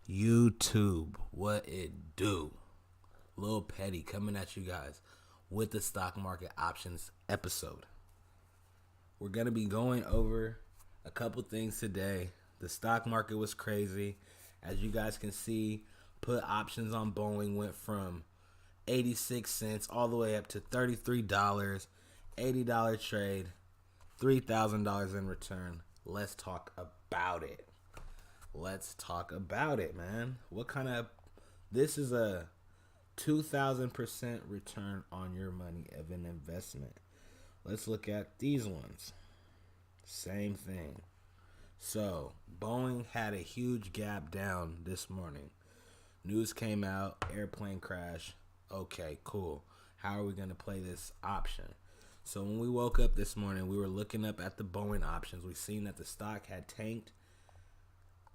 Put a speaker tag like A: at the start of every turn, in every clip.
A: YouTube, what it do? Lil Petty coming at you guys with the stock market options episode. We're going to be going over a couple things today. The stock market was crazy. As you guys can see, put options on Boeing went from 86 cents all the way up to $33, $80 trade, $3,000 in return. Let's talk about it. Let's talk about it, man. This is a 2,000% return on your money of an investment. Let's look at these ones. Same thing. So, Boeing had a huge gap down this morning. News came out, airplane crash. Okay, cool. How are we going to play this option? So, when we woke up this morning, we were looking up at the Boeing options. We seen that the stock had tanked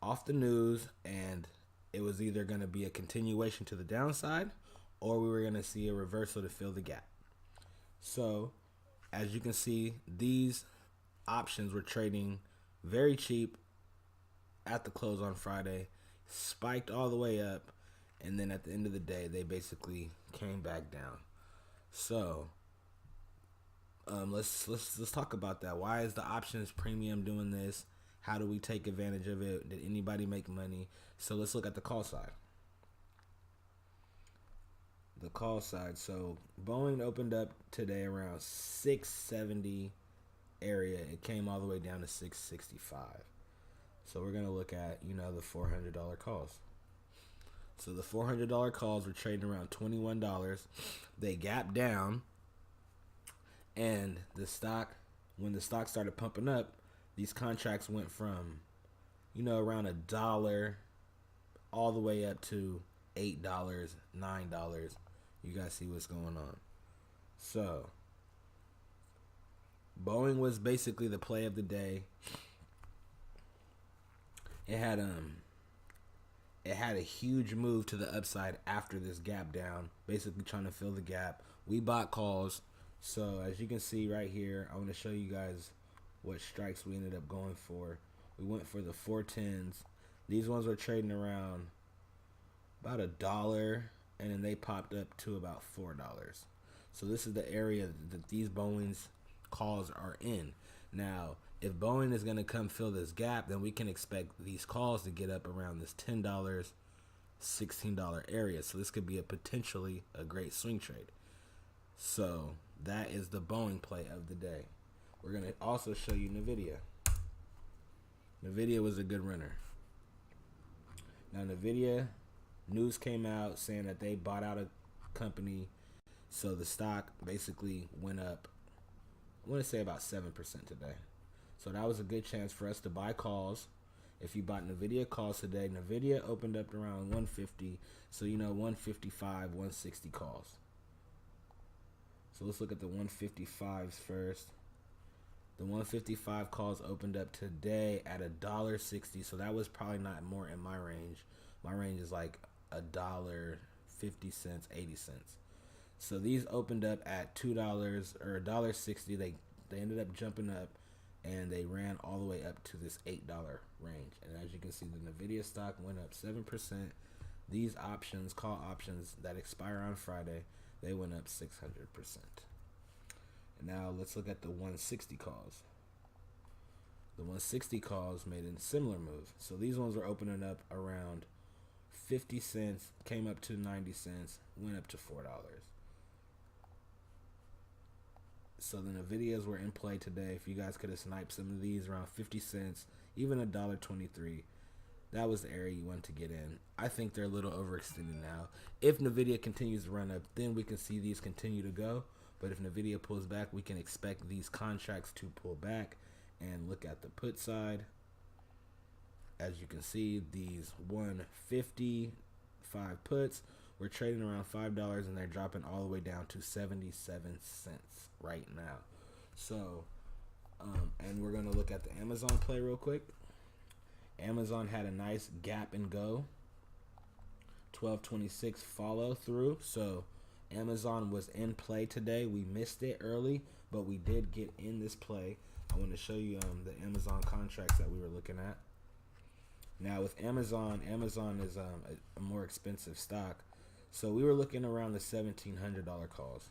A: off the news, and it was either going to be a continuation to the downside or we were going to see a reversal to fill the gap. So, as you can see, these options were trading very cheap at the close on Friday, spiked all the way up, and then at the end of the day, they basically came back down. So, let's talk about that. Why is the options premium doing this? How do we take advantage of it? Did anybody make money? So let's look at the call side. The call side. So Boeing opened up today around 670 area. It came all the way down to 665. So we're going to look at, the $400 calls. So the $400 calls were trading around $21. They gapped down, and when the stock started pumping up, these contracts went from, around $1 all the way up to $8, $9. You guys see what's going on. So, Boeing was basically the play of the day. It had a huge move to the upside after this gap down, basically trying to fill the gap. We bought calls. So, as you can see right here, I want to show you guys what strikes we ended up going for. We went for the 410s. These ones were trading around about $1, and then they popped up to about $4. So this is the area that these Boeing's calls are in. Now, if Boeing is going to come fill this gap, then we can expect these calls to get up around this $10, $16 area. So this could be potentially a great swing trade. So that is the Boeing play of the day. We're going to also show you NVIDIA. NVIDIA was a good runner. Now, NVIDIA, news came out saying that they bought out a company. So the stock basically went up, I want to say about 7% today. So that was a good chance for us to buy calls. If you bought NVIDIA calls today, NVIDIA opened up around 150. So, 155, 160 calls. So let's look at the 155s first. The 155 calls opened up today at $1.60, so that was probably not more in my range. My range is like $1.50, 80 cents. So these opened up at $2 or $1.60. They ended up jumping up, and they ran all the way up to this $8 range. And as you can see, the NVIDIA stock went up 7%. These options, call options that expire on Friday, they went up 600%. Now let's look at the 160 calls. The 160 calls made a similar move. So these ones were opening up around 50 cents, came up to 90 cents, went up to $4. So the NVIDIAs were in play today. If you guys could have sniped some of these around 50 cents, even $1.23, that was the area you want to get in. I think they're a little overextended now. If NVIDIA continues to run up, then we can see these continue to go. But if NVIDIA pulls back, we can expect these contracts to pull back. And look at the put side. As you can see, these 155 puts were trading around $5, and they're dropping all the way down to 77 cents right now. So, and we're going to look at the Amazon play real quick. Amazon had a nice gap and go. 1226 follow through. So Amazon was in play today. We missed it early, but we did get in this play. I want to show you the Amazon contracts that we were looking at. Now with Amazon, Amazon is a more expensive stock, so we were looking around the $1,700 calls.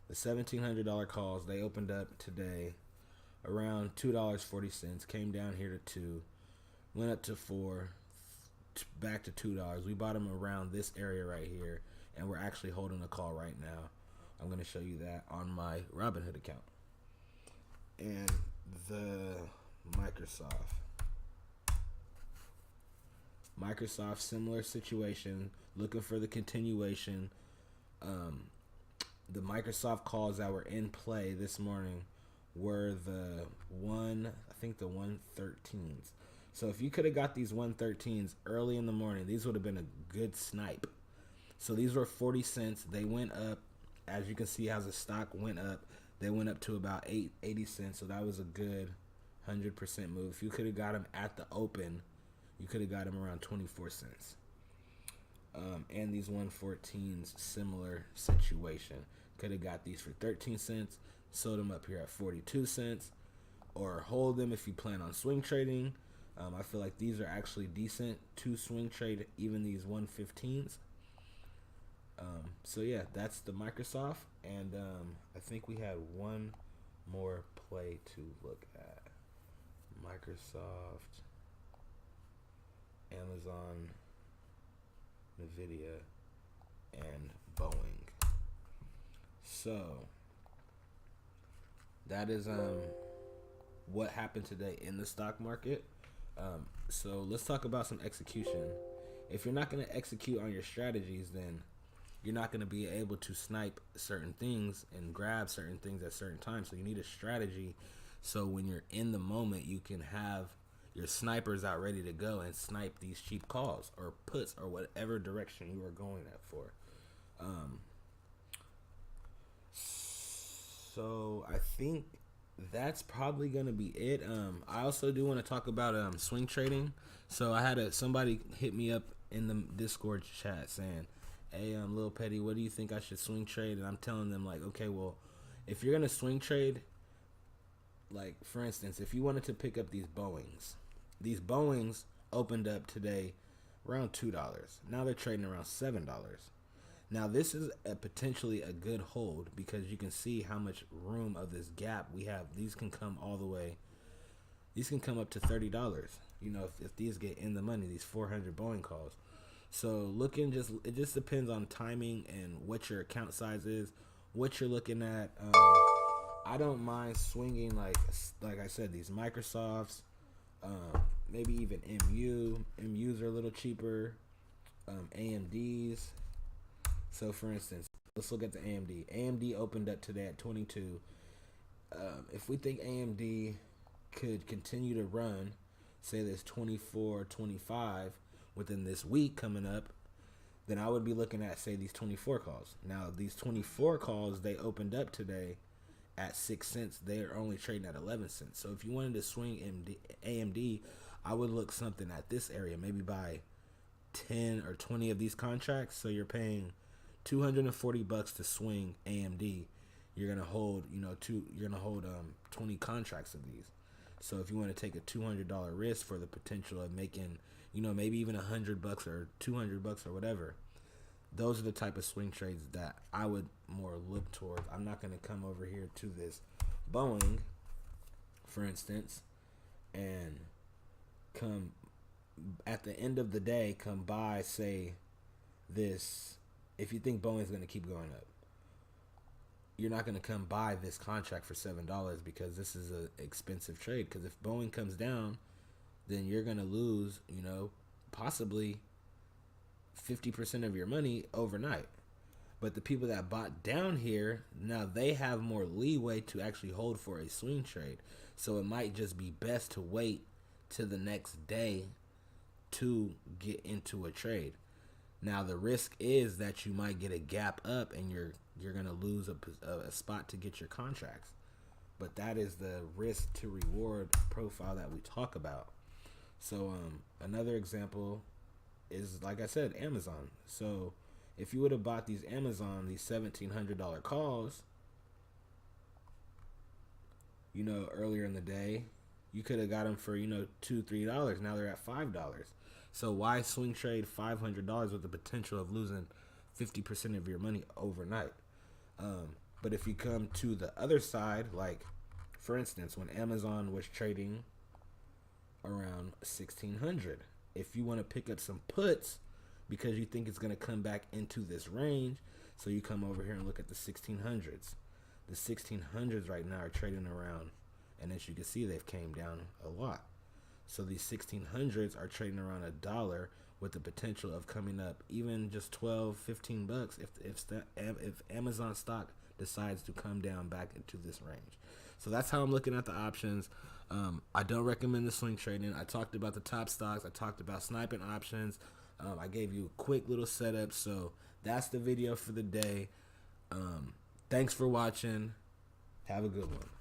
A: The $1,700 calls, they opened up today around $2.40, came down here to 2, went up to 4, back to $2. We bought them around this area right here, and we're actually holding a call right now. I'm going to show you that on my Robinhood account. And the Microsoft, similar situation, looking for the continuation. The Microsoft calls that were in play this morning were the 113s. So if you could have got these 113s early in the morning, these would have been a good snipe. So these were 40 cents. They went up, as you can see, how the stock went up. They went up to about 80 cents. So that was a good 100% move. If you could have got them at the open, you could have got them around 24 cents. And these 114s, similar situation. Could have got these for 13 cents, sold them up here at 42 cents, or hold them if you plan on swing trading. I feel like these are actually decent to swing trade, even these 115s. So yeah, that's the Microsoft, and I think we had one more play to look at. Microsoft, Amazon, Nvidia, and Boeing. So that is what happened today in the stock market. So let's talk about some execution. If you're not going to execute on your strategies, then you're not going to be able to snipe certain things and grab certain things at certain times. So you need a strategy, so when you're in the moment, you can have your snipers out ready to go and snipe these cheap calls or puts or whatever direction you are going at for. So I think that's probably gonna be it. I also do want to talk about swing trading. So I had somebody hit me up in the Discord chat saying, "Hey, Lil Petty, what do you think I should swing trade?" And I'm telling them, like, okay, well, if you're gonna swing trade, like for instance, if you wanted to pick up these Boeings opened up today around $2. Now they're trading around $7. Now this is potentially a good hold, because you can see how much room of this gap we have. These can come all the way. These can come up to $30. You know, if these get in the money, these 400 Boeing calls. So it just depends on timing and what your account size is, what you're looking at. I don't mind swinging like I said, these Microsofts, maybe even MUs are a little cheaper, AMDs. So for instance, let's look at the AMD. AMD opened up today at 22. If we think AMD could continue to run, say this 24, 25 within this week coming up, then I would be looking at, say, these 24 calls. Now, these 24 calls, they opened up today at 6 cents. They are only trading at 11 cents. So if you wanted to swing AMD, I would look something at this area, maybe buy 10 or 20 of these contracts. So you're paying $240 to swing AMD. You're gonna hold, 20 contracts of these. So if you want to take a $200 risk for the potential of making, maybe even $100 or $200 or whatever, those are the type of swing trades that I would more look towards. I'm not gonna come over here to this Boeing, for instance, and come at the end of the day, come buy, say, this. If you think Boeing's going to keep going up, you're not going to come buy this contract for $7, because this is an expensive trade. Because if Boeing comes down, then you're going to lose, possibly 50% of your money overnight. But the people that bought down here, now they have more leeway to actually hold for a swing trade. So it might just be best to wait to the next day to get into a trade. Now the risk is that you might get a gap up and you're gonna lose a spot to get your contracts, but that is the risk to reward profile that we talk about. So another example is, like I said, Amazon. So if you would have bought these $1,700 calls, earlier in the day, You could have got them for, $2, $3. Now they're at $5. So why swing trade $500 with the potential of losing 50% of your money overnight? But if you come to the other side, like for instance, when Amazon was trading around 1600, if you want to pick up some puts because you think it's going to come back into this range, so you come over here and look at the 1600s. The 1600s right now are trading around, and as you can see, they've came down a lot. So these 1600s are trading around $1 with the potential of coming up even just 12, 15 bucks if Amazon stock decides to come down back into this range. So that's how I'm looking at the options. I don't recommend the swing trading. I talked about the top stocks. I talked about sniping options. I gave you a quick little setup. So that's the video for the day. Thanks for watching. Have a good one.